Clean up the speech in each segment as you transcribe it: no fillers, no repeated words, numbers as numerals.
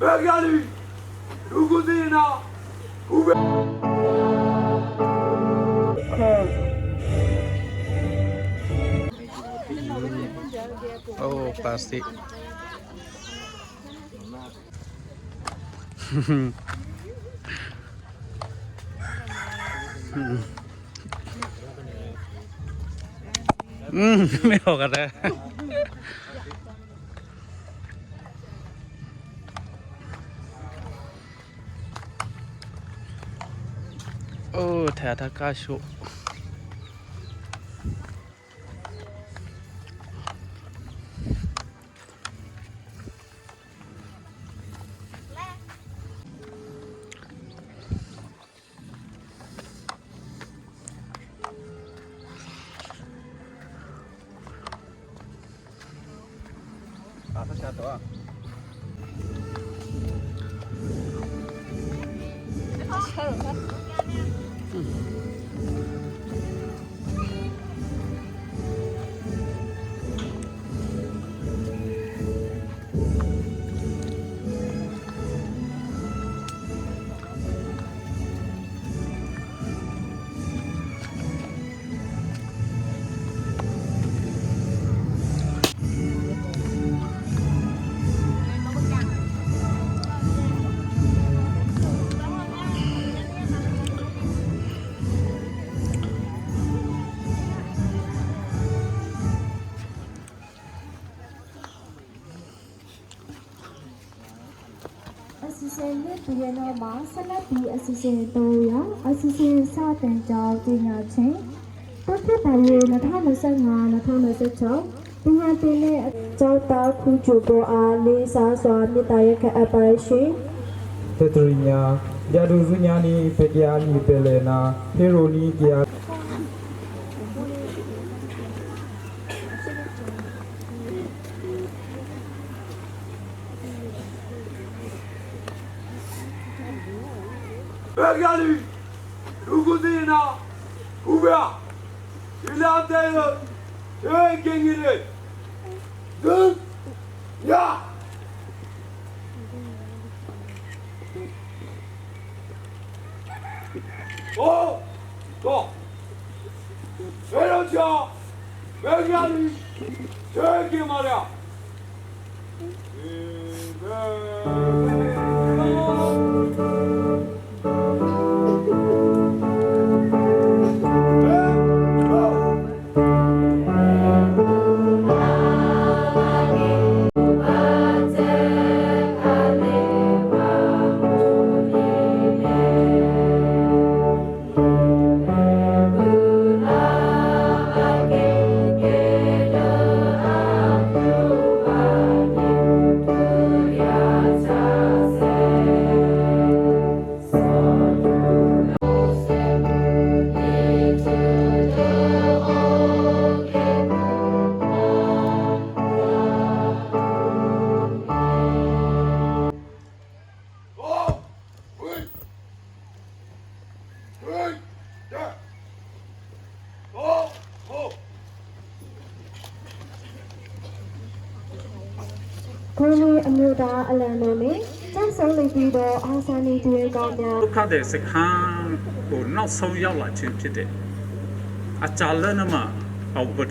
Begali, Lugudina, Ube. Oh, plastic. Mấy hồ cả ra. Oh, thả thả cá sấu. Assistant Piano Ma, Salapi Assistant Toya, Assistant Satan Jow, Tina Chain, Dr. Payu, Natana Sanga, Natana Secho, Tina Tine, Jota Kujubo, Lisa Swami Tayaka Aparishi, Tetrinya, Yaduzunyani, Pediani, Belena, Heroni, Gia. Begali, Lugudina, Ube. Ilatelo, taking it. Good. Yeah. Oh, go. Hello, Joe. Begali, taking it out. Kuni Amuda Alanone, Just only Bido, Asani Duegamia. ဒုက္ခတဲ့စခန်းကိုနောက်ဆုံးရောက်လာခြင်းဖြစ်တယ်အကြလနမအောက်ဘတ်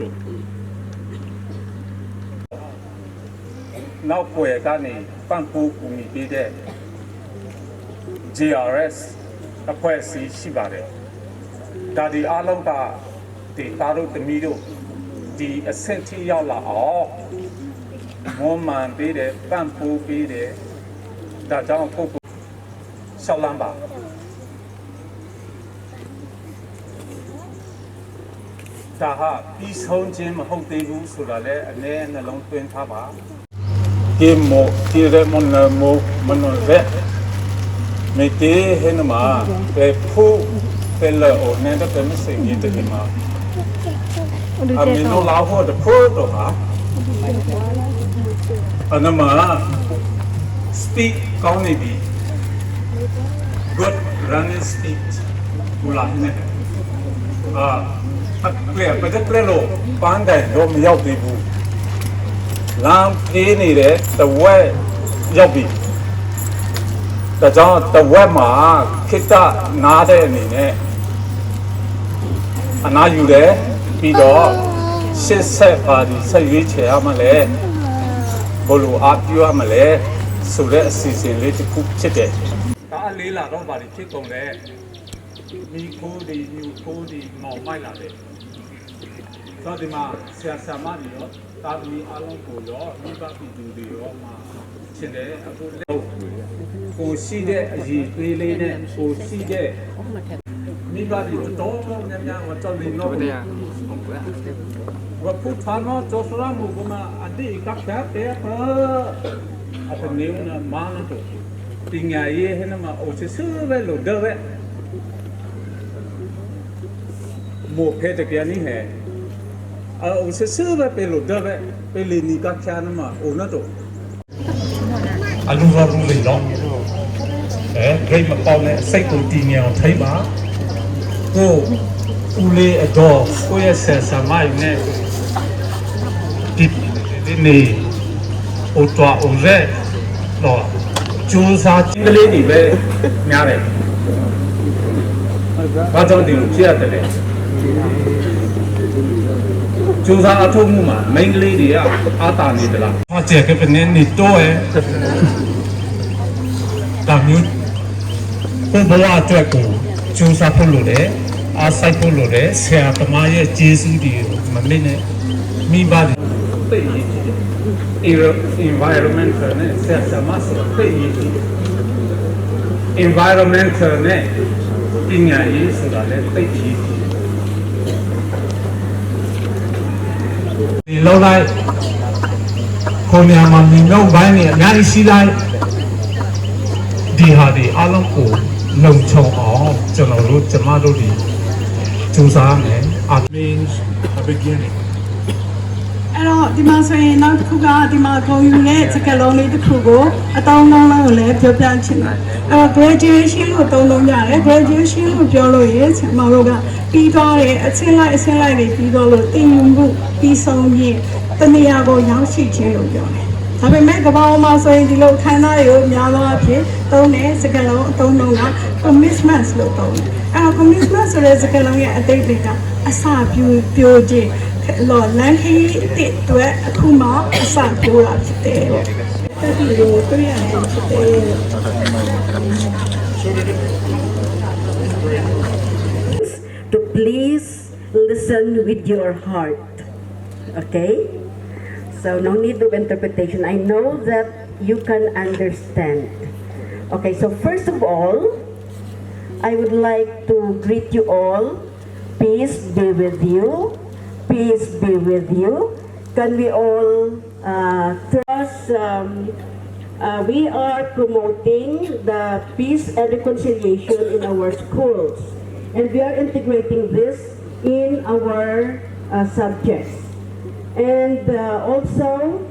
နောက်ပွဲကနေပန့်ပိုးကူညီပေးတဲ့ GRS အဖွဲ့အစည်းရှိပါတယ်ဒါဒီအားလုံးကဒီသားတို့သမီးတို့ဒီအဆင့်ထိရောက်လာအောင်မွန်မှန်ပေးတယ်ပန့်ပိုးပေးတယ်ဒါကြောင့်ပုဂ္ဂိုလ်ရှောက်လန်းပါဒါဟာပြီးဆုံးခြင်းမဟုတ်သေးဘူးဆိုတာလည်းအနည်းနှလုံးသွင်းထားပါဒီမိုဒီရမနမိုမနဝဲမေတေဟနမပေဖူဖဲလောနဲ့တော့မစိနေတယ်မှာအမီနိုလာဟောတဲ့ဖိုးတော့ဟာအနမ speak ကောင်းနေပြီ good running speed ဘူလာနေclear ပသက်ပြလို့ပန်းတိုင်တော့မရောက်သေးဘူးလမ်းပြေးနေတဲ့တဝက်ရောက်ပြီ ဒါကြောင့်တဝက်မှာခိတ္တနားတဲ့အနေနဲ့အနာယူတယ်ပြီးတော့ရှစ်ဆက်ပါဒီဆက်ရွေးချယ်ရမှလဲဘလို့အားပြုရမှလဲဆိုတဲ့အစီအစဉ်လေးတစ်ခုဖြစ်တယ်ဒါအလေးလာတော့ပါဖြစ်ကုန်တယ်မိခိုးဒီယူခိုးဒီမောင်မိုက်လာတယ်တော့ဒီမှာဆရာဆရာမတွေရောတာသမီအားလုံးကိုရောမိဘပြည်သူတွေရောမှာရှင်းတယ်အခုကိုရှိတဲ့အရေးသေးလေးနဲ့ကိုရှိတဲ့မိဘတွေတော့များများတော့တော်နေတော့ဝပုထာနောကျော်စရာမူကမအတိကပ်တဲ့ဟာအနေနဲ့မာနတော့ပညာရေးဟဲ့မှာအိုချစ်ပဲလို့တော့မို့ဖဲတကယ်နေဟဲ့အိုချစ်ပဲပဲလို့တော့ပဲလေနီကပ်ချာနမှာအိုနတော့အလူရောလူလေးတော့ဂိတ်မပေါက်နဲ့စိတ်ကိုတည်ငြိမ်အောင်ထိပါကိုဦးလေးအတော်ကိုရဲ့ဆယ်ဆမိုင်းနဲ့ဒီနေ့အိုတော်အိုရဲတော့ကျိုးစားချင်းကလေးတွေပဲများတယ်ဘာကြောင့်ဒီလိုဖြစ်ရတယ်လဲကျိုးစားအထုံးမှုမှာမိန်းကလေးတွေကအာတာနေသလားဟာကျက်ကပနေနေတော့ရဲ့ဒါမျိုးဘဝအတွက်ကိုကျိုးစားဖို့လို့လေအားစိုက်ဖို့လို့လေဆရာသမားရဲ့ကျေးဇူးတွေကိုမမေ့နဲ့မိဘတွေသိရည်ကြည့်တယ် environment နဲ့ဆရာသမားဆိုသိရည်ကြည့် environment နဲ့ပညာရေးဆိုတာလည်းသိရည်ကြည့်ဒီလောက်လိုက်ခေါင်းများမှာမြင်တော့ဘိုင်းနေအများကြီးရှိလိုက်ဒီဟာဒီအလုံးကိုလုံခြုံအောင်ကျွန်တော်တို့ကျမတို့ဒီစူးစမ်းမယ် It means a beginning အဲ့တော့ဒီမှာဆိုရင်နောက်တစ်ခုကဒီမှာဂုဏ်ယူတဲ့စကားလုံးလေးတစ်ခုကိုအတောင်းလုံးလုံးကိုလည်းပြောပြချင်တယ်အဲ့တော့ graduation ကိုသုံးလုံးရတယ် graduation ကိုပြောလို့ရင်ဆရာမတို့ကပြီးသွားတယ်အချင်းလိုက်တွေပြီးတော့လို့တင်ယူမှုပြီးဆုံးရင်တနေရာကိုရောက်ရှိခြင်းလို့ပြောတယ်ဒါပေမဲ့ကမ္ဘာမှာဆိုရင်ဒီလိုခန္ဓာတွေကိုများသောအားဖြင့်သုံးတဲ့စကားလုံးအသုံးလုံးက commitment လို့သုံးတယ်အဲ့တော့ commitment ဆိုတဲ့စကားလုံးရဲ့အတိတ်တွေကအစပြိုခြင်းလောလန်ခီတဲ့အတွက်အခုမှအစပြိုးတာဖြစ်တယ်တတိယကိုတွေ့ရတယ်ဖြစ်တယ် to please listen with your heart. Okay? So no need of interpretation. I know that you can understand. Okay, so first of all, I would like to greet you all. Peace be with you. Peace be with you. Can we all trust? We are promoting the peace and reconciliation in our schools. And we are integrating this in our subjects. And also,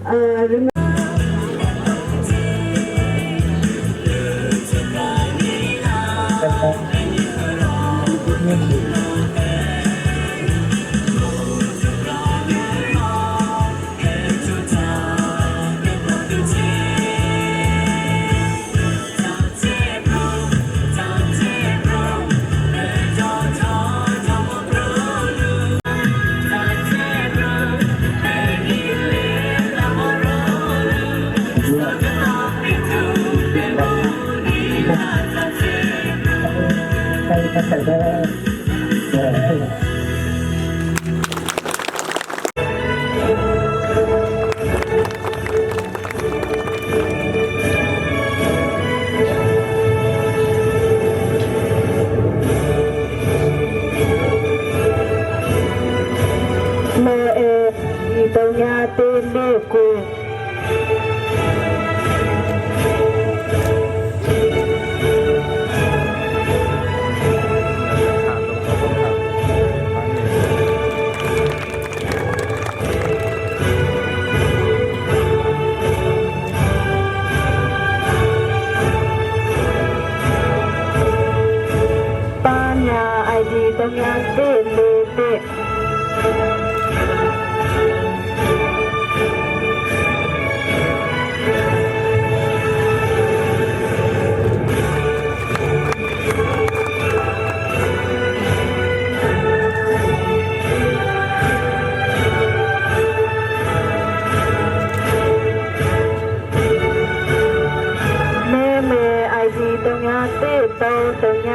remember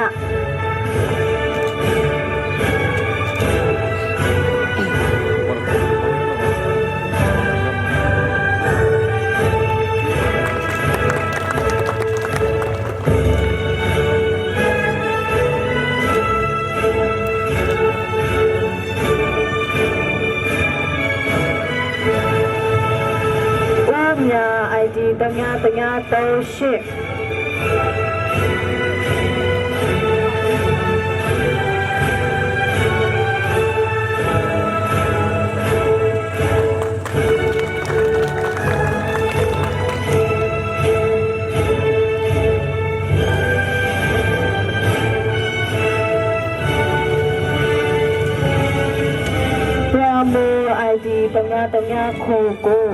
မြ ID တညာ38ID တညာခိုကို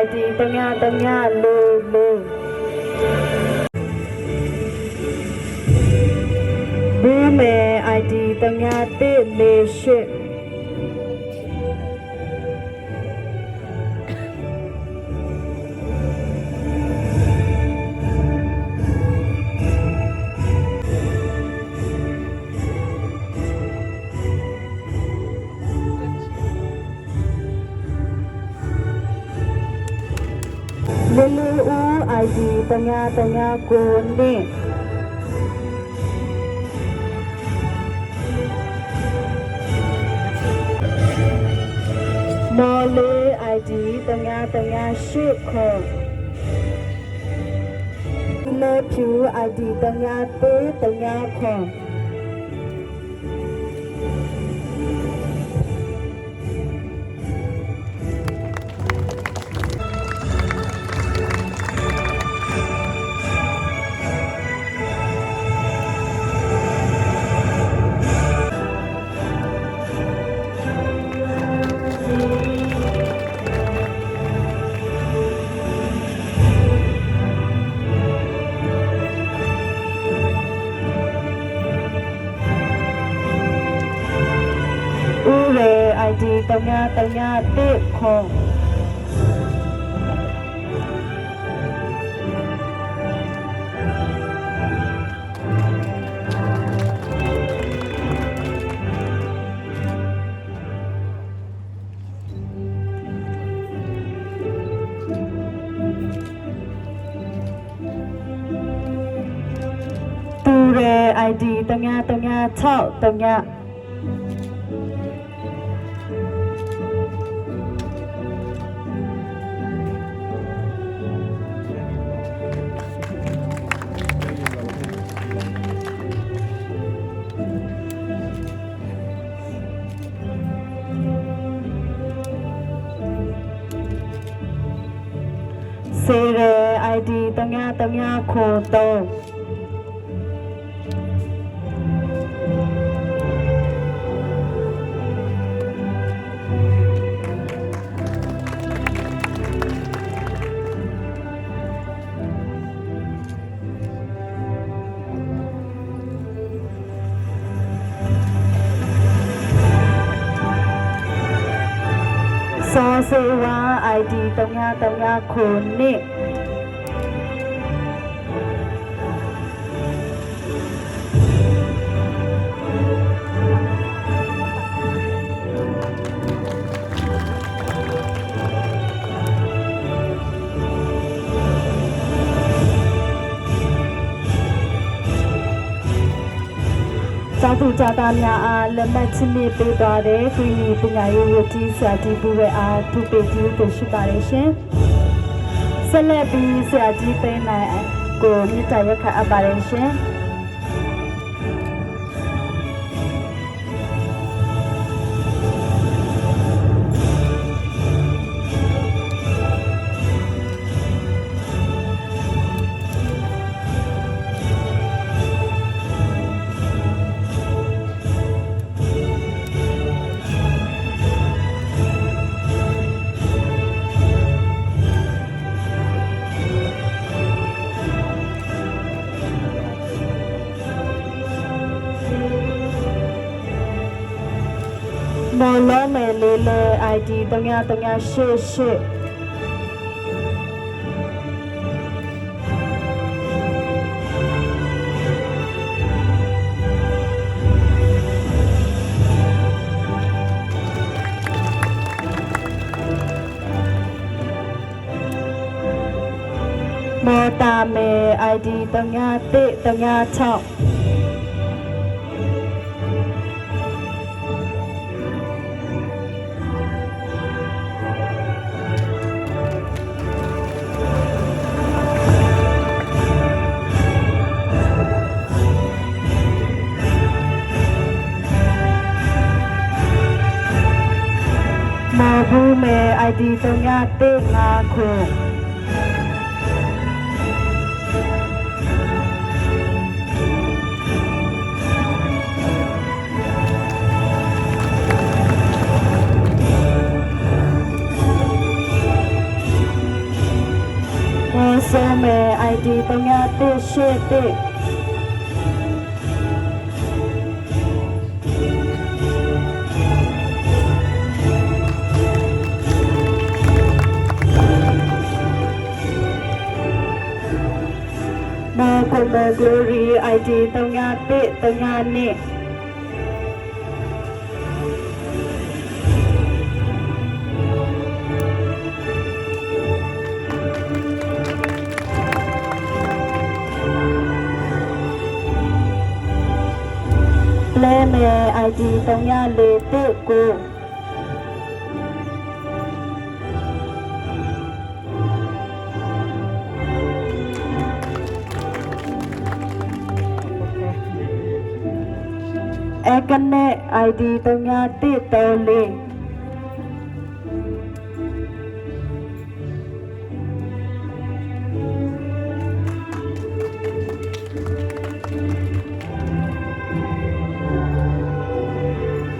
ID တညာလေးဘူမေ ID တညာ148လီလီဦး ID တညာကိုနေမော်လေး ID တညာရှိခေါ်လေဖြူ ID တညာခေါ်ID တညာခေါ်တူရဲ ID တညာ6တညာစေရဲ ID တညာခိုတော့စောစေဝါ ID တညာခိုနေကျောင်းသူကျောင်းသားများအားလက်မှတ်ချစ်မြစ်ပေးသွားတဲ့ခရီးနီပညာရေးဝတီဆရာကြီးဘူးပဲအားသူပေကြီးတင်ရှိပါတယ်ရှင်။ဆက်လက်ပြီးဆရာကြီးသိန်းနိုင်ကိုမြစ်တာရက်ခတ်အပ်ပါတယ်ရှင်။ မော်လုံးမယ်လေးလေ ID 3388မော်တာမယ် ID 3336မော်ဘူးမယ် ID 3359ခုဆိုမယ် ID 3388မော်ကိုမော် Glory ID 3332လဲမယ် ID 3349အကနေ ID 3334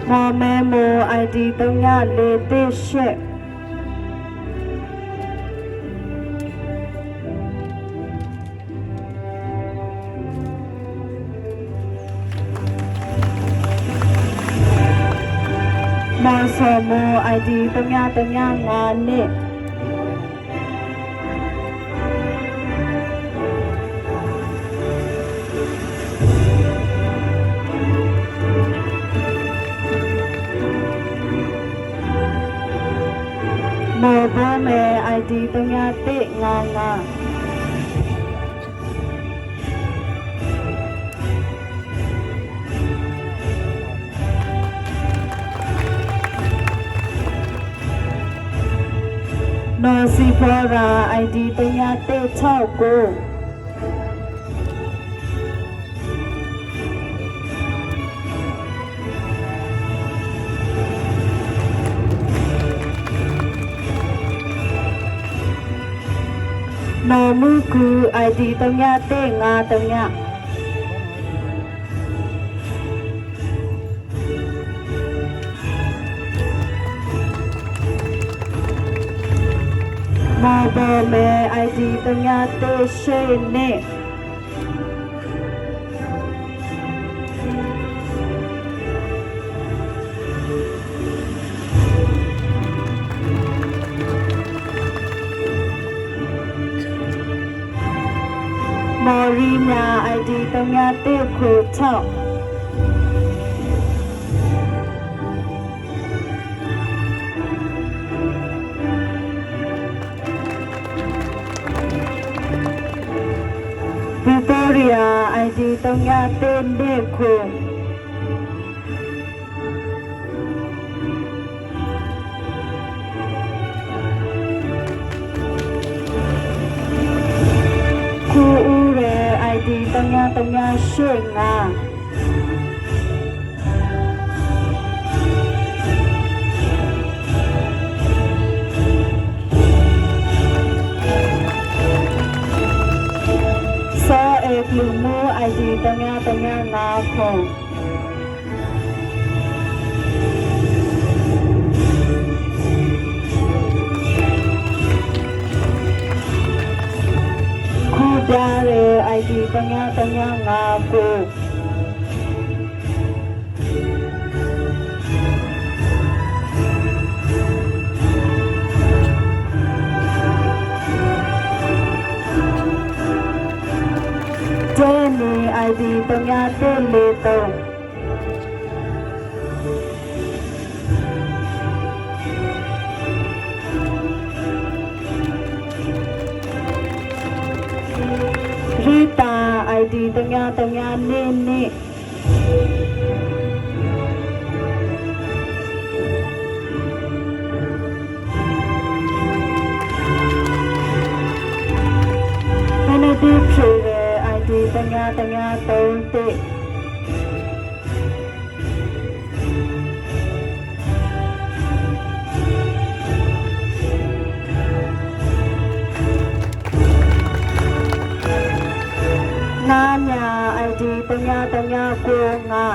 မော်မဲမို ID 3348မော်ဆော်မို ID 3352မော်ဘောမဲ ID 3355နော်စီဖောရာ ID 3369နော်မူကူ ID 3353မော်ဘောမဲ ID 3388နဲ့မော်ရီညာ ID 3396Victoria ID 3319ခုဦးရ ID 3385လူမျိုး ID 3355ခုခုပြရဲ ID 3355ခု Rita ID ตรงยาเน่เน่Benedict ชื่อ ID ตรงยาตรงเตNanya ID ตรงยากูงา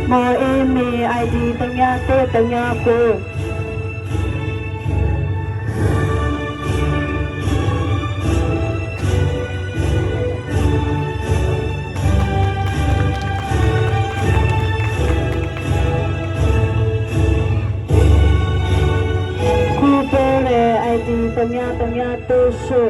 โมเอเม ID ตรงยาเตตรงยากูID ตรงยาตุสุ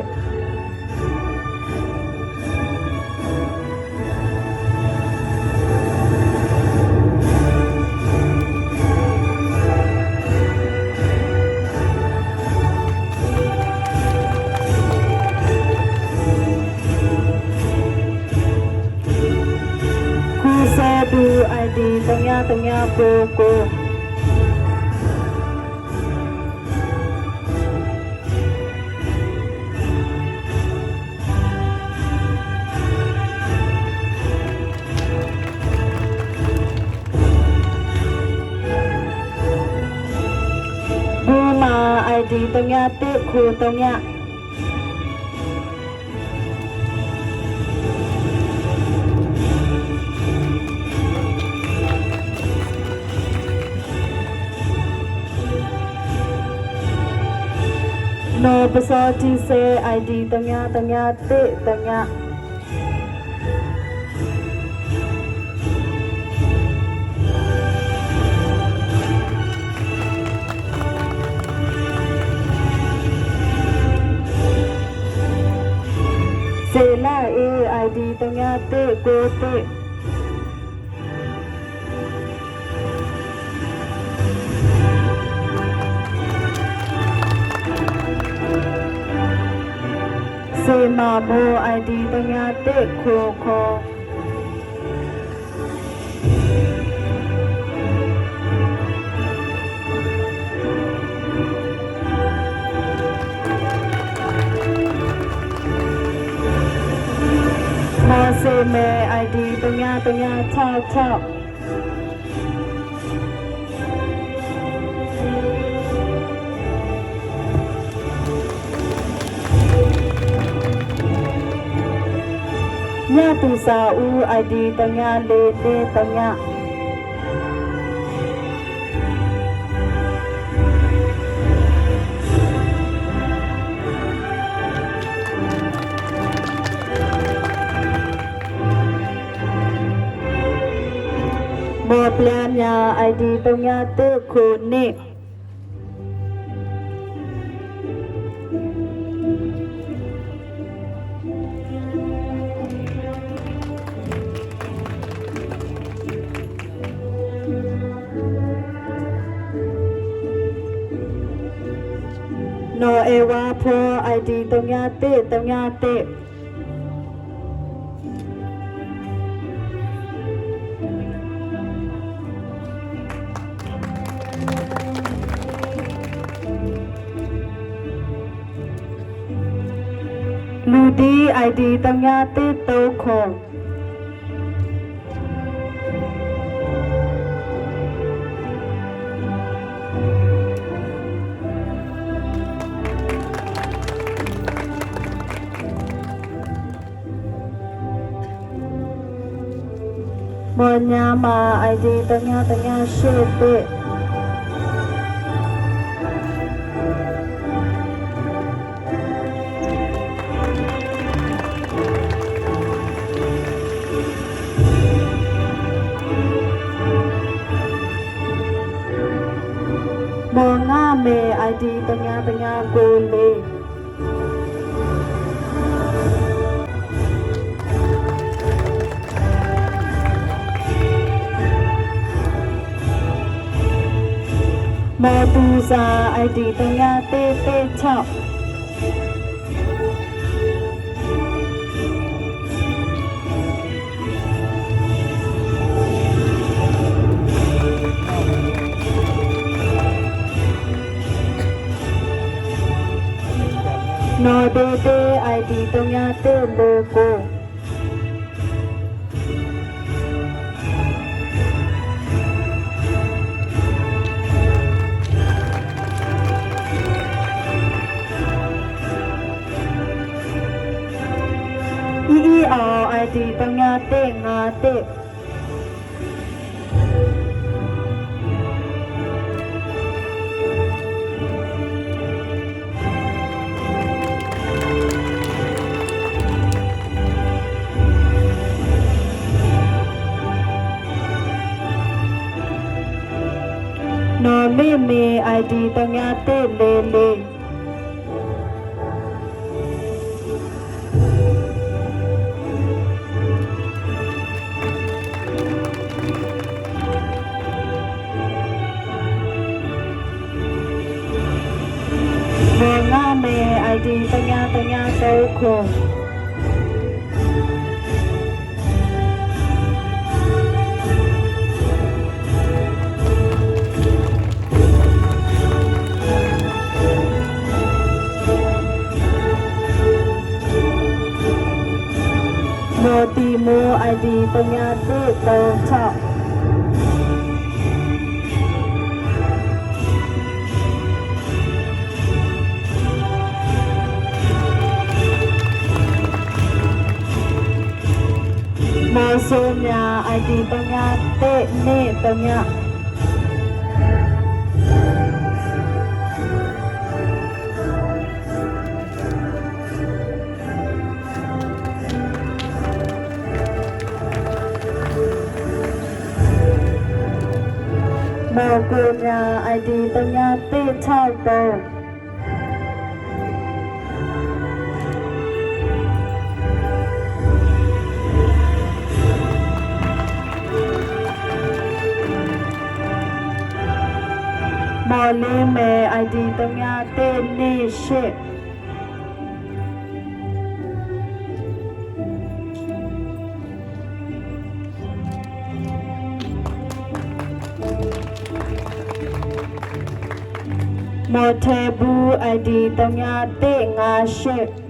คูซาดู ID ตรงยาโกโกID ตรงยาเตะคูตรงยาโนบซอจีเซ ID ตรงยาเตะตรงยาเซล่า ID ตรงยาเตะโกเตเซมาโบ ID ตรงยาเตะโคโคเซเม ID ตรงยาชอบญาตุสาอู ID ตรงยาเลตรงยาโมเปลี่ยนยา ID ตรงยาเตะคูนี่โนเอวาโพ ID ตรงยาเตะลูดี ID ตรงยาเตะโตโคบนยามา ID ตรงยาเชเต ကိုလေး မပူစာ ID 316နော်ဒေဒေ ID 316လိုကို EER ID 351နော်မေမေ ID 344ငါမေ ID 333ခုမိုတီမို ID 336မောဆိုမြာ ID 331နေ့3မောကိုမြာ ID 363မော်လေးမဲ ID 331နေ့8မော်ထေဘူး ID 358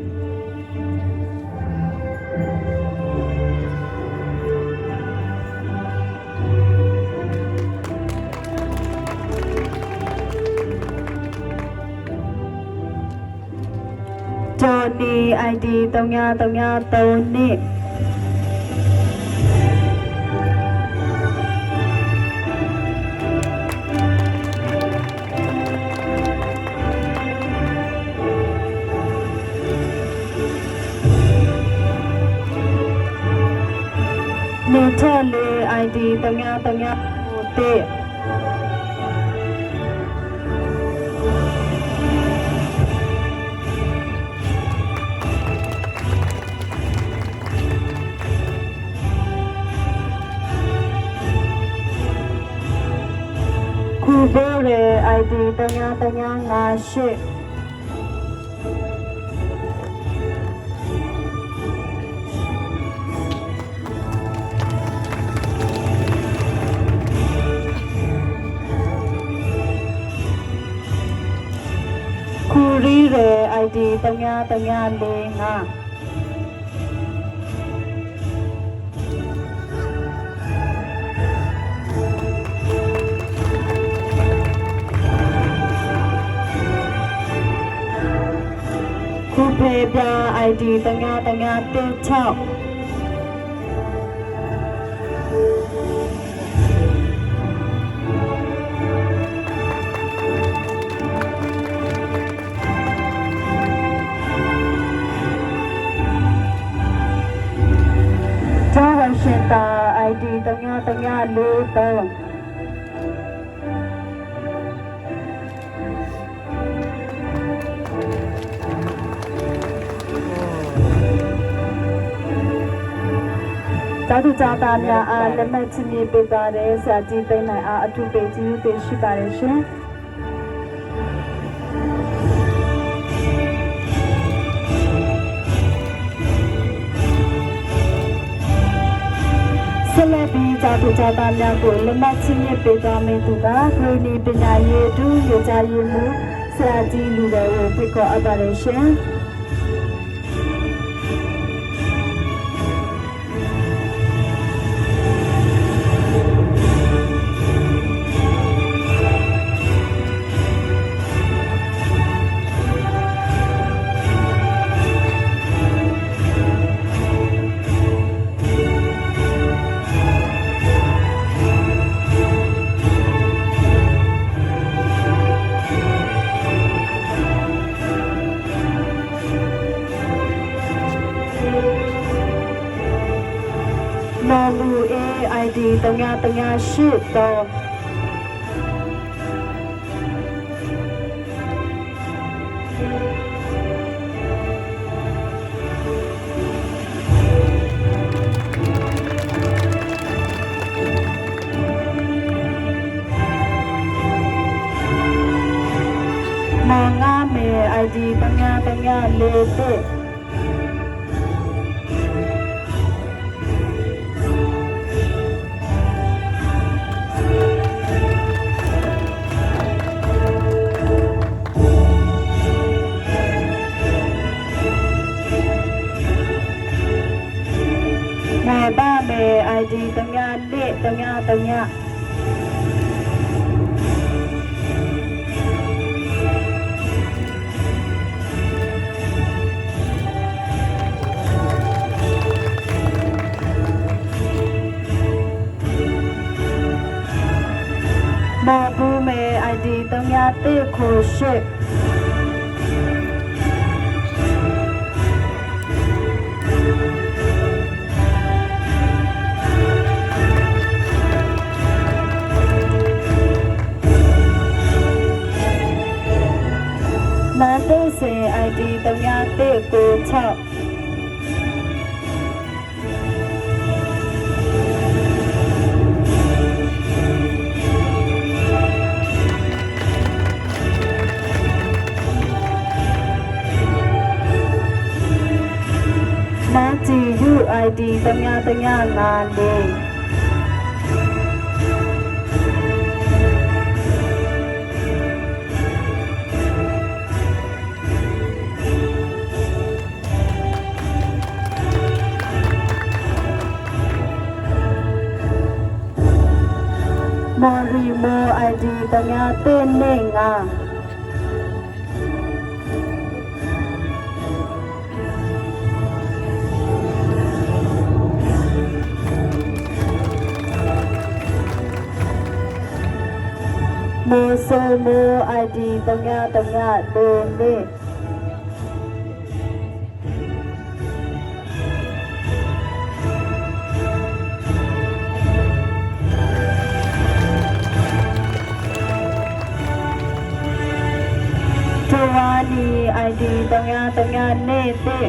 ဂျော်နီ ID 333နေ့နေထက်လေး ID 333ခုဘိုးရဲ ID 358ခူရီရဲ ID 345ခုဖေပြ ID 336ရှင်တာ ID 343 သာဓုသာတာများအားလက်မှတ်ချမြေပေးပါတယ်ဆရာကြီးသိနိုင်အားအထူးပေးကျေးဇူးတင်ရှိပါတယ်ရှင်ဆက်လက်ပြီးသာဓုသာတာများကိုလက်မှတ်ချမြေပေးသွားမယ့်သူကဂရိနီပညာရေးတူရကြရေးမှုဆရာကြီးလူတော်ကိုဖိတ်ခေါ်အပ်ပါတယ်ရှင်နော်လူ AID 338တော့မောင်ငါမေ ID 334တဲ့บ้าเม ID ตั้งงานเด็ตั้งงานตั้งงานมาบูเม ID ตั้งงานเตโคเชนาเตเซ ID ตั้งงานเตโกชอบนาจียู ID ตั้งงานงานเลยมอรีโม ID ตั้งงานเต้นเน่งอ่ะโมโซโม ID ตั้งงานโดนเน่ทวานี ID ตั้งงานเน่เต้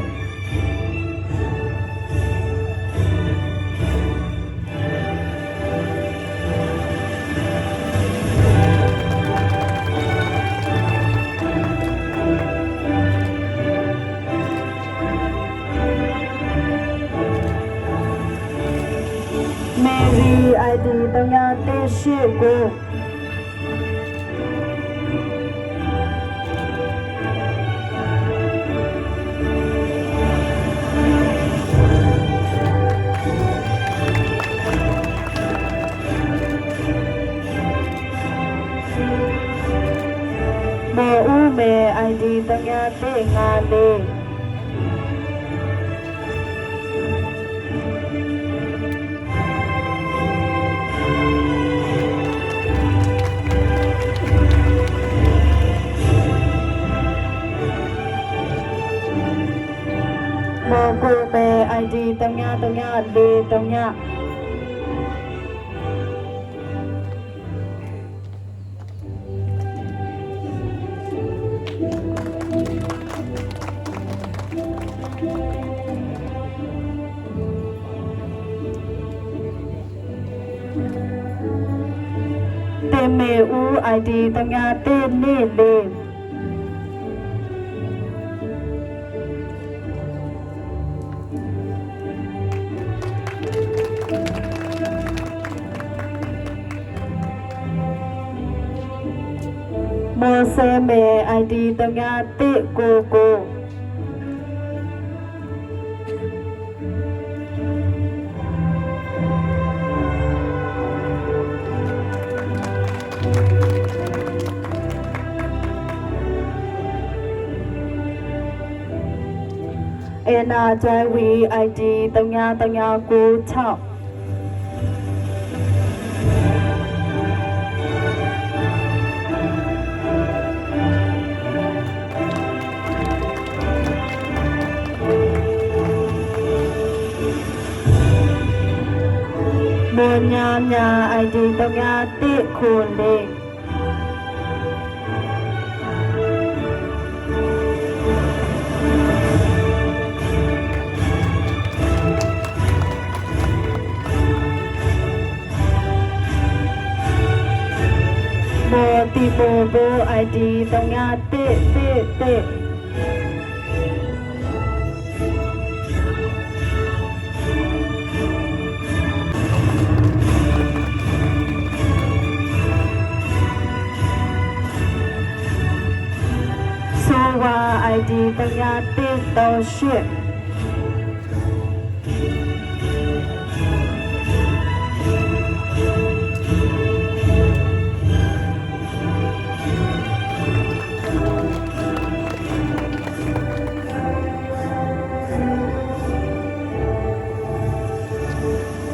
เมรี ID ตั้งงานเต้เชื่อโกโมอูเม ID ตั้งงานเต้งานเลยโมโกเม ID ตั้งงานเลยตั้งงาน တင်မေဦး ID တငါတေနေလေး မောဆဲမေ ID တငါတေကိုကို NRJV ID တငါကို6မညာညာ ID တငါတိခွန်လေး Boti bobo ID တငါတိတိဆိုဝါ ID တငါတိတော့ရှစ်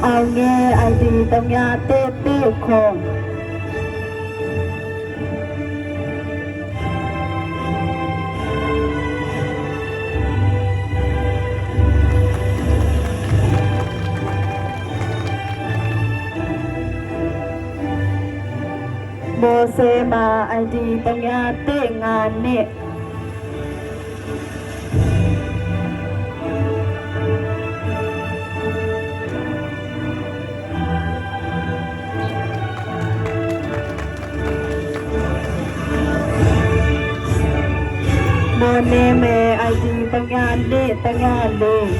အောင်ငယ် ID တငါတေခွန်မောဆေမာ ID တငါတေငါနှစ် Mone me ID တငါလေးတငါလေး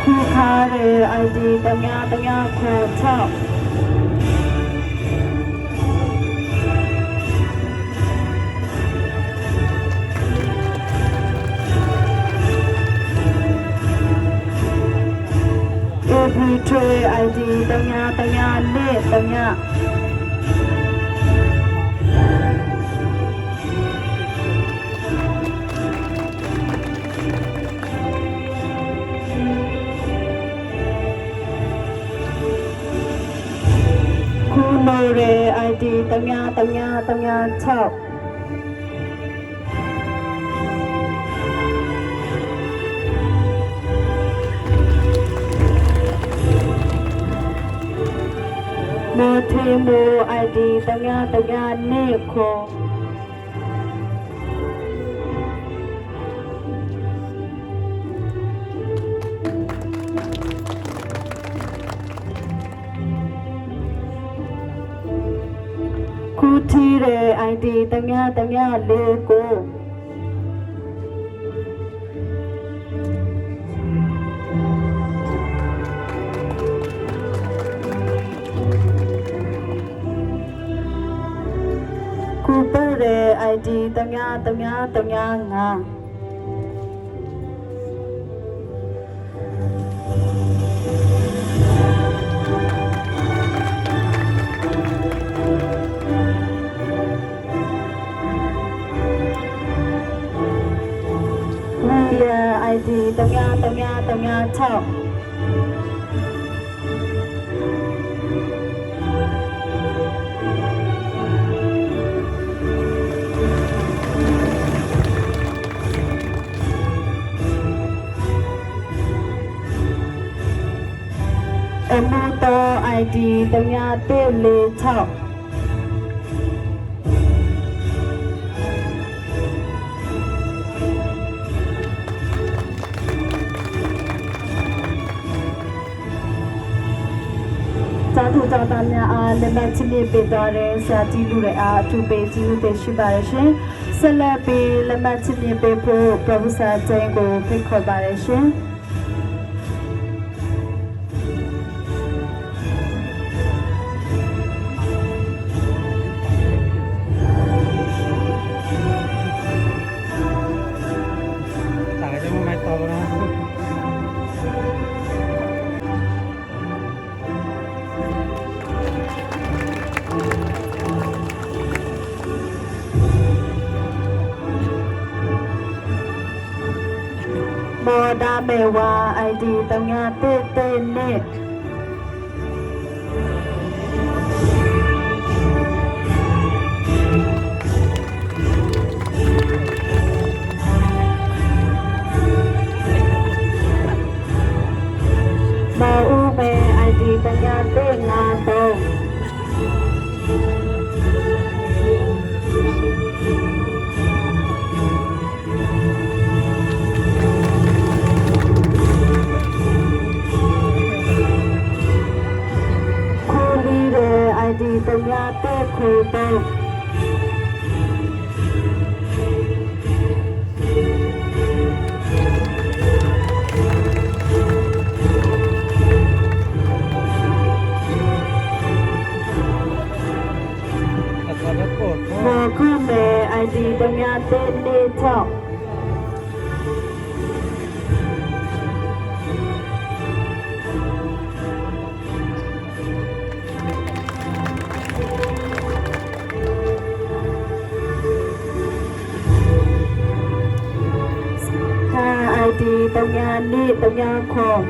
ခုခါရဲ ID တငါခေါ်6Every tray ID တငါလေးတငါ ခုနိုရဲ ID တငါ6မောထေမို ID တငါနေခေါ် ခုထီရဲ ID တငါလေးကို ID တငါငါ ID တငါ6အမှုတော် ID တငါ6 စာသူကြောင့်သားများအားလက်မှတ်ချစ်မြင့်ပေးသွားတဲ့ဆရာကြီးလူတွေအားအထူးပေးကျေးဇူးတင်ရှိပါတယ်ရှင်ဆက်လက်ပြီးလက်မှတ်ချစ်မြင့်ပေးဖို့ Professor ကျင်းကိုဖိတ်ခေါ်ပါတယ်ရှင် ตายจะไม่ต่อแล้ว မော်ဒါမေဝါ ID တုံညာတေးတေးနဲ့မော်ဦးမေ ID တုံညာတေးငါတုံးဒီတညာတဲ့ခုတော့ဘောခုမဲไอดีတညာတဲ့နေချောင်းဒီတညာနေတညာခေါ်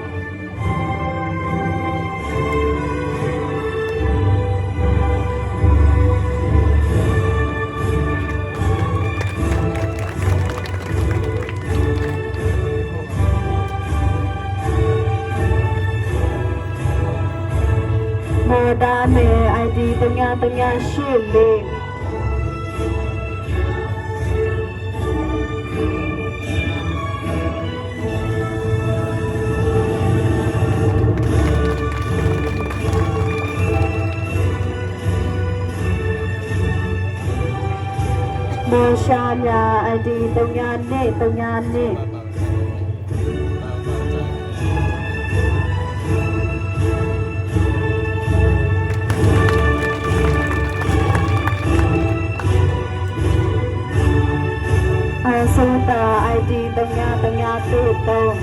မော်ဒါမေ ID တညာရှိလေမောရှာမြာ ID တညာနေအစတာ ID တညာတေးတုံး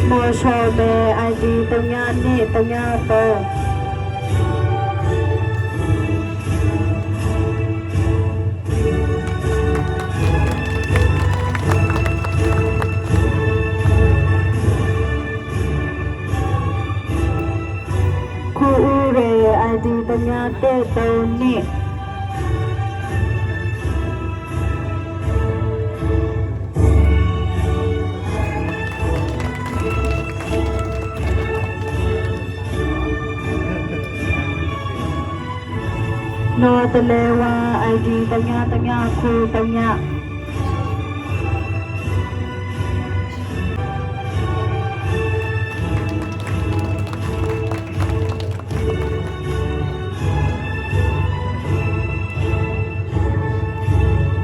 မောရှာမေ ID တညာနေတညာတုံးခုဦးရေ ID တညာတဲ့တုံးနေနော်တလေဝါ ID တညာခုတညာ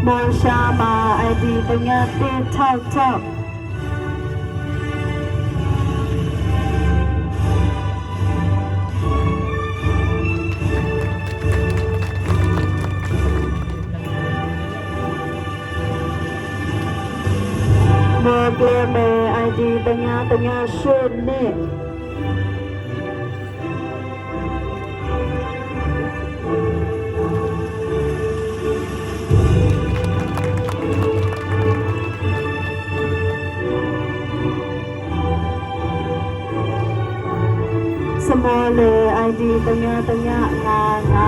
မောရှာမာ ID တညာတေး6မောကလမေ ID တညာရှိနေစမောလေ ID တညာငါ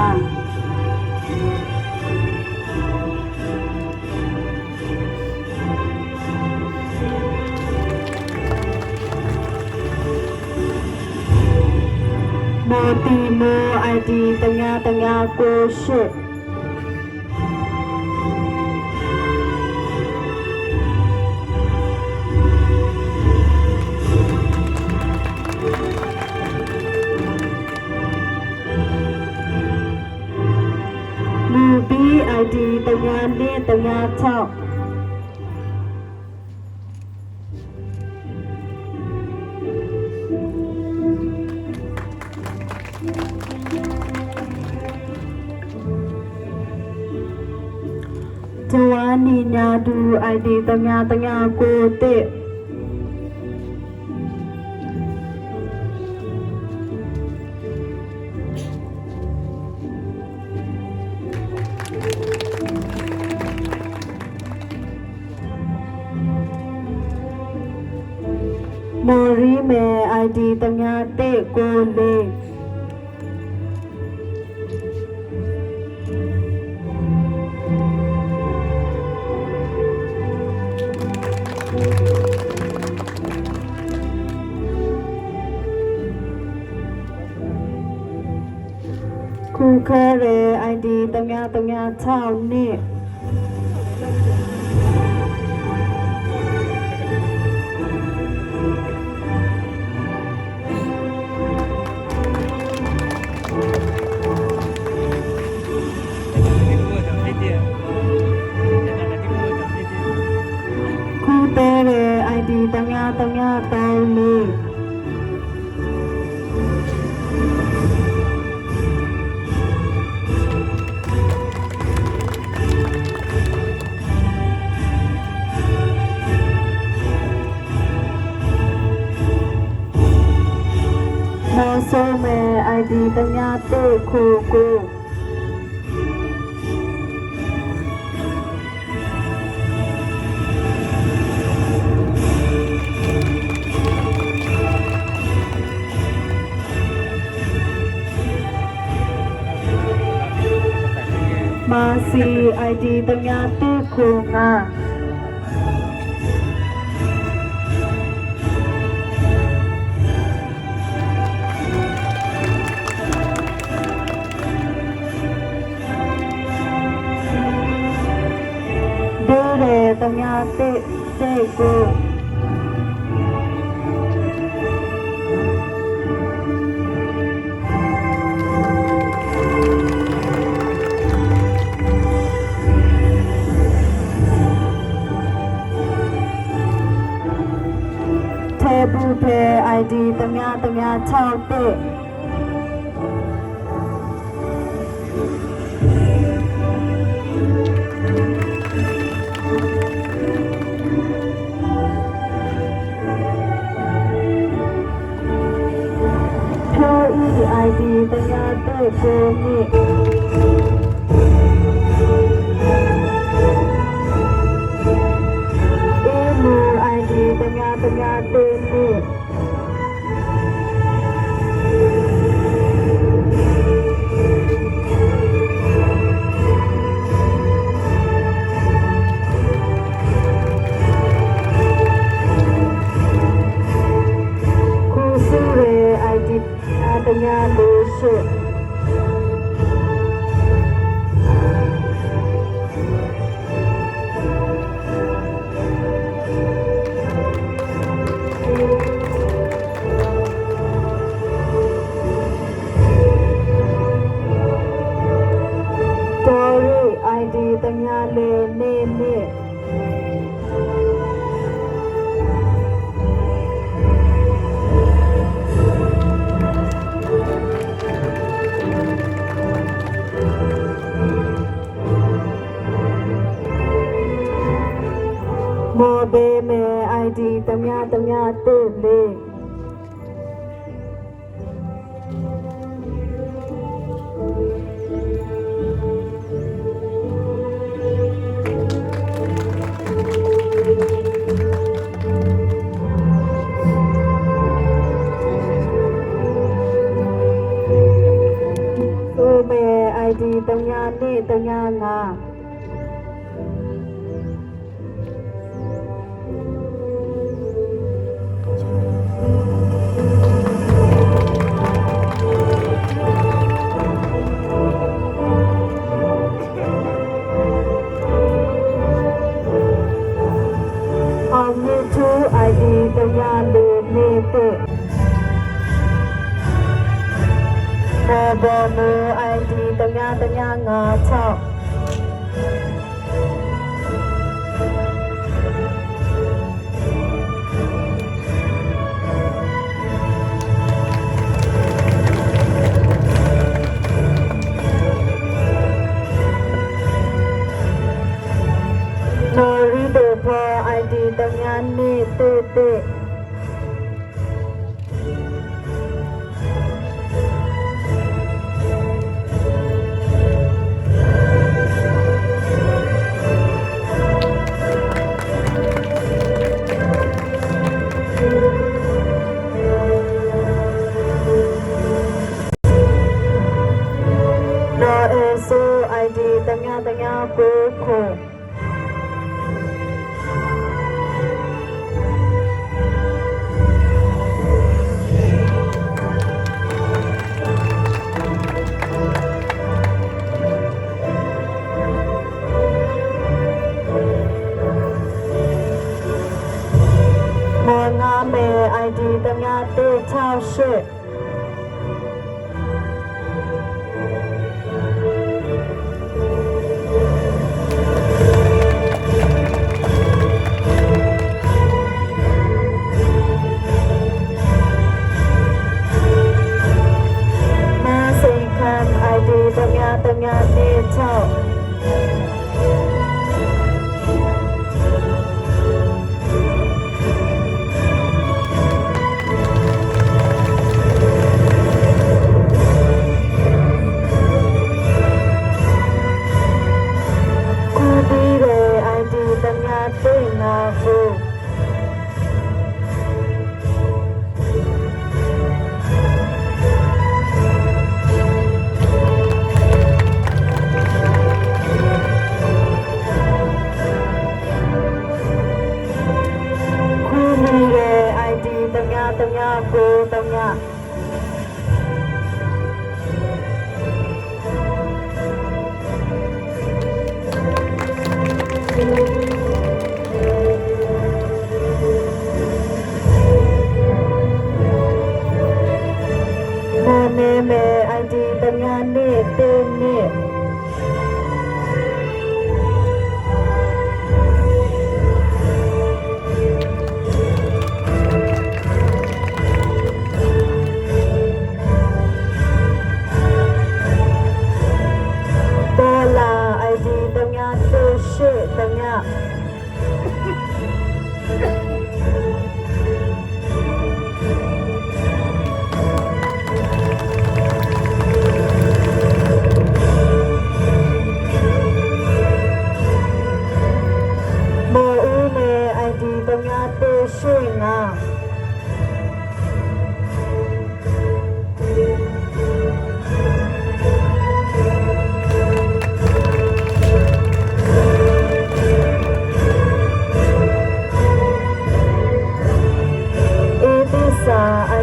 โมตีโมไอดีตังงาโกชิมูบีไอดีตังงาเนตังงาเท่าจวานีญาดูไอดีตังงาโกเตโมริเมไอดีตังงาเตโกเลคูเคเรไอดีตังงาเท่านี่คูเตเรไอดีตังงาเตานี่โมโซเมไอดีตังงาเตคูกูมาซีไอดีตังงาเตคูงาเดเรตังงาเตโกเทบูเพไอดีตังงาเท่าเตไอดีตังงาเตโกนี่เอมูไอดีตังงาเตนี่คูซูเรไอดีตังงาโลเชตอรีไอดีตังงาเลเน่ โมเบเมไอดีตังงาเตเลโซเมไอดีตังงาเนตังงางา ဘောမူ ID တ냐တ냐56နော်ရီဒိုဖော ID တ냐နေတေတေနော်အေဆို ID တ냐ကိုခိုမောငါမေ ID တ냐တေ68တ냐နေ6ခုပြီးတယ် ID တ냐တေ9ခုတ냐ကိုတ냐မေမေ ID တ냐နေတေနေတ냐မောဦးမေ ID တ냐တေရှိငါ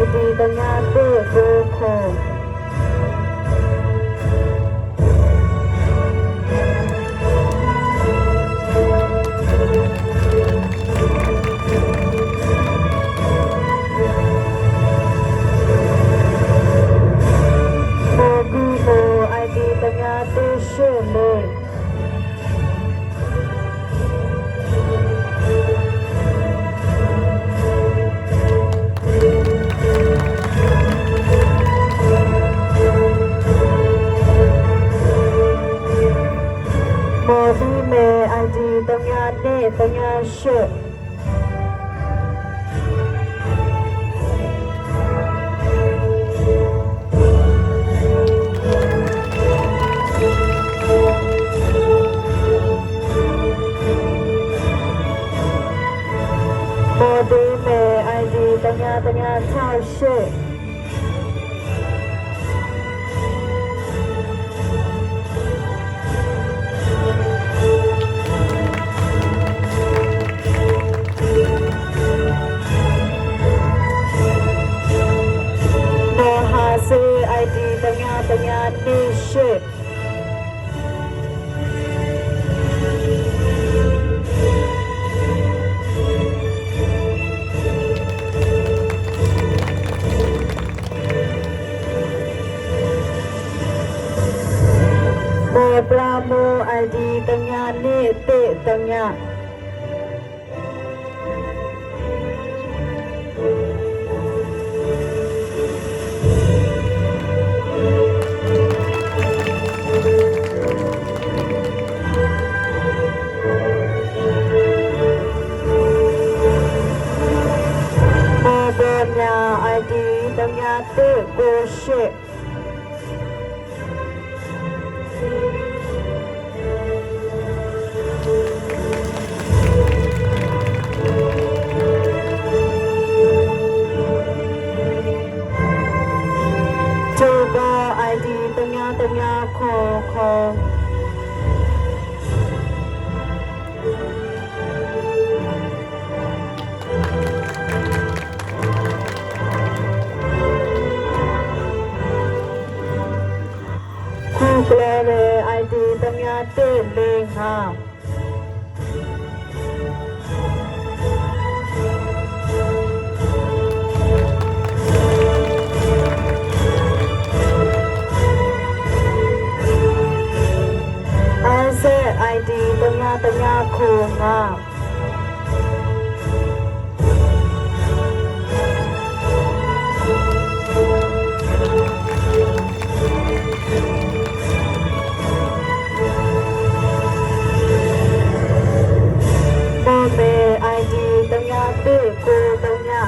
ID တ냐တေကိုခိုမောဂူမေ ID တ냐တေရှိမေမောဒီမေ ID တ냐နေတ냐ရှိမောဒီမေ ID တ냐68ID တ냐နေရှိမ ပရာမို ID တညာနေတေတညာID တညာတေကိုရှိID တညာခေါ်ခုကလေး ID တညာတေလေးဟာID တညာခုငါဘောမေ ID တညာတေကိုတညာ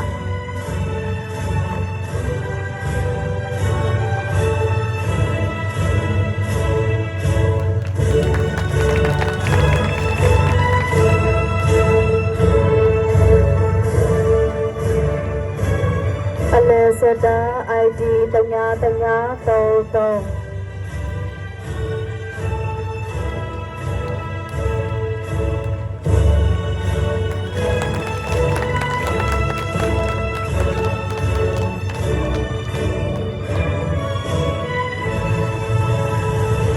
Alesada ID တညာ33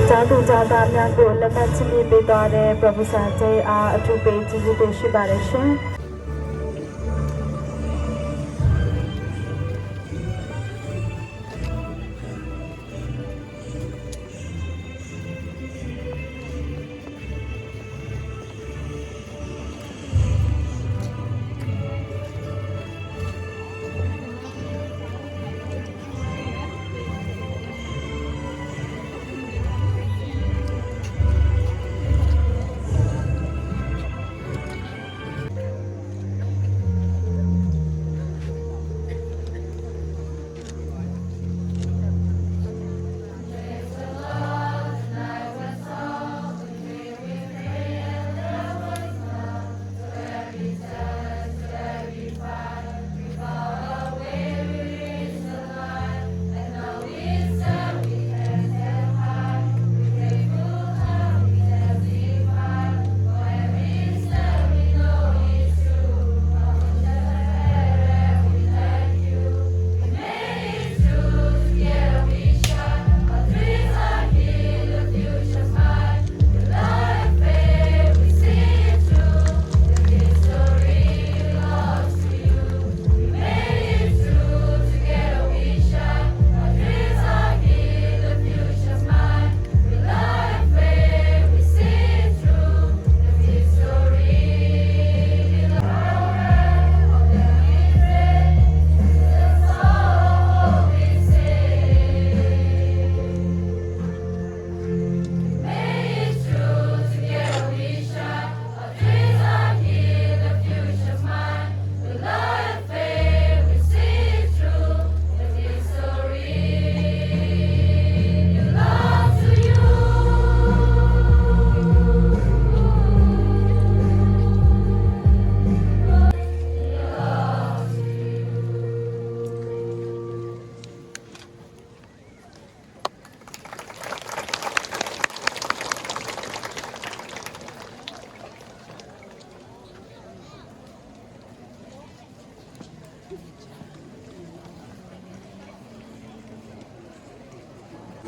ကျောင်းသူကျောင်းသားများကိုလက်မှတ်ချီးမြှင့်ပေးသွားတဲ့ Professor J.R. အထူးပေးကျေးဇူးတင်ရှိပါတယ်ရှင်။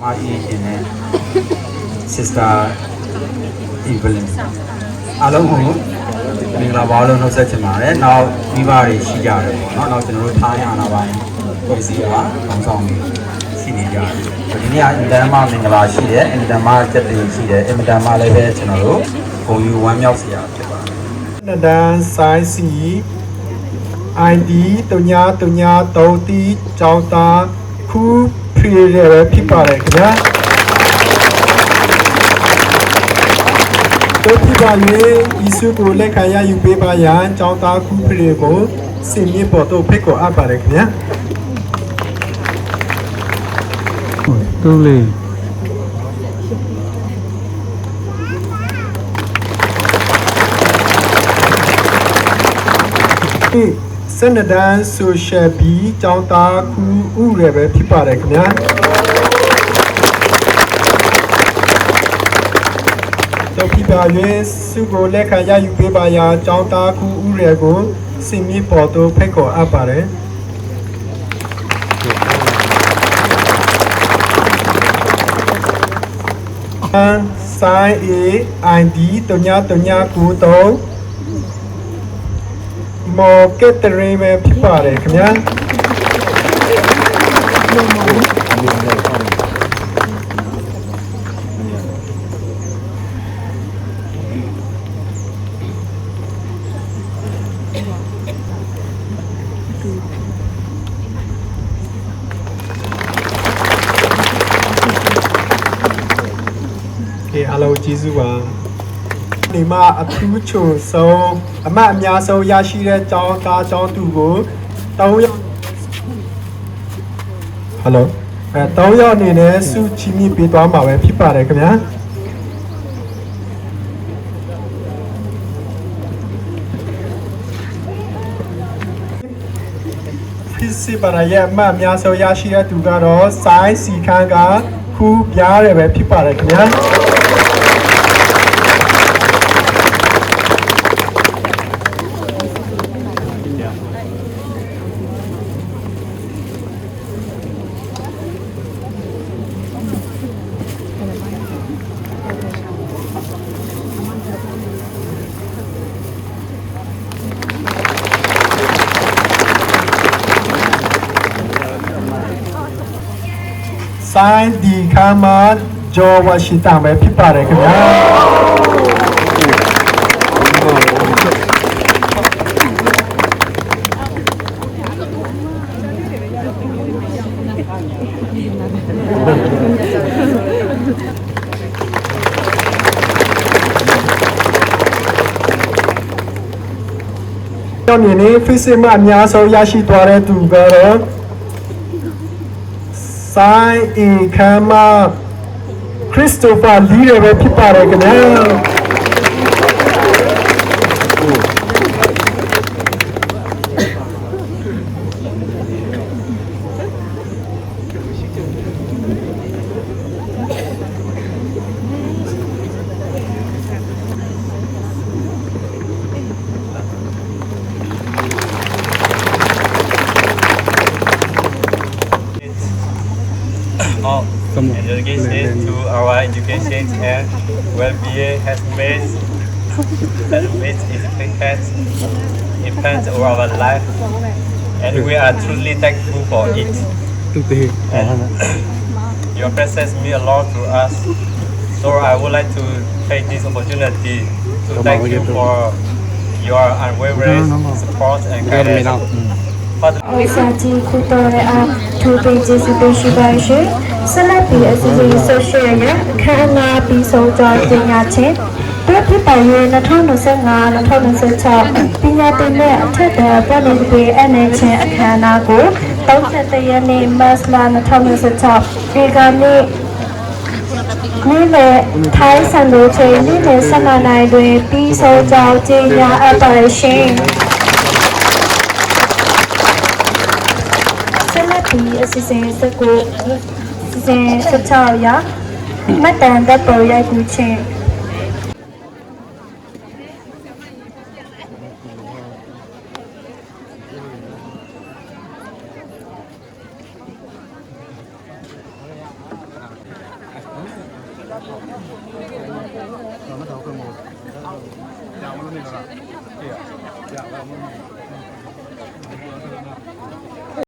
မာအီရှင်နဲ့ sister Evelyn အားလုံးကိုမင်္ဂလာပါလို့နှုတ်ဆက်ချင်ပါတယ်။နောက်မိဘတွေရှိကြတယ်ပေါ့နော်။နောက်ကျွန်တော်တို့ထားရအာဏာပိုင်းဖွဲ့စည်းတာခေါင်းဆောင်တွေရှိနေကြတယ်။ နေ့အင်တန်မှမင်္ဂလာရှိတယ်အင်တန်မှစက်တည်ရှိတယ်အင်တန်မှလည်းပဲကျွန်တော်တို့ဂုဏ်ယူဝမ်းမြောက်စရာဖြစ်ပါတယ် နဒန်ဆိုင်စီ ID 3 တီကျောင်းသားခုဖရီရဲဖြစ်ပါတယ်ခင်ဗျာတို့ပြပါရင်ဤစုကိုလက်ခံရယူပေးပါရန်ကျောင်းသားခုဖရီကိုစင်မြင့်ပေါ်တော့ဖိတ်ခေါ်အပ်ပါတယ်ခင်ဗျာ တူလေး စနဒန်ဆိုရှယ်ဘီကျောင်းသားခုဥရပဲဖြစ်ပါတယ်ခင်ဗျာတော့ပြပါရင်စုကိုလက်ခံရယူပေးပါရန်ကျောင်းသားခုဥရကိုစင်မြင့်ပေါ်တော့ဖိတ်ခေါ်အပ်ပါတယ်ဆိုင် ID 3 မော်ကက်တရီပဲဖြစ်ပါတယ်ခင်ဗျာအားလုံးကျေးဇူးပါဒီမှာအထူးချုံဆုံးအမတ်အများဆုံးရရှိတဲ့ကျောင်းသားကျောင်းသူကို3ယောက်ဟယ်လို3ယောက်အနေနဲ့စုချီးမြှင့်ပေးသွားမှာပဲဖြစ်ပါတယ်ခင်ဗျာဖြစ်စီပါရရဲ့အမတ်အများဆုံးရရှိတဲ့သူကတော့စိုင်းစီခန်းကခုပြားတယ်ပဲဖြစ်ပါတယ်ခင်ဗျာဆိုင်ဒီခါမာဂျော်ဝါရှင်တန်ပဲဖြစ်ပါတယ်ခင်ဗျာကျောင်းနေဖစ်စစ်မှအများဆုံးရရှိသွားတဲ့သူကတော့ဆိုင်အင်ခါမာခရစ်စတိုဖာလီရပဲဖြစ်ပါတယ်ခင်ဗျာEducation to our education and well-being has made impact over our life, and we are truly thankful for it. And your presence means a lot to us, so I would like to take this opportunity to thank you for your unwavering support and guidance. ဝိစာတီခုတော်ရဲ့အားထိုးပေးခြင်းစုပေးရှိပါရှင်ဆက်လက်ပြီးအစီအစဉ်ဆိုရှယ်ရဲ့အခမ်းအနားပြီးဆုံးကြောင်းတင်ညာခြင်းတို့ဖြစ်ပါရဲ့2025-2026ပညာသင်တဲ့အထက်တော်ပြည်နယ်ပြည်အနေချင်းအခမ်းအနားကို30ရက်နေ့မတ်လ2026ဒီကနေ့နေ့လယ်ထိုင်းစံတော်ချိန်နေ့လယ်12နာရီတွင်ပြီးဆုံးကြောင်းတင်ညာအပ်ပါရှင်ဒီအစီအစဉ်စကိုစီစဉ်16ရာမတန်တဲ့ပေါ်ရိုက်ကူချင်း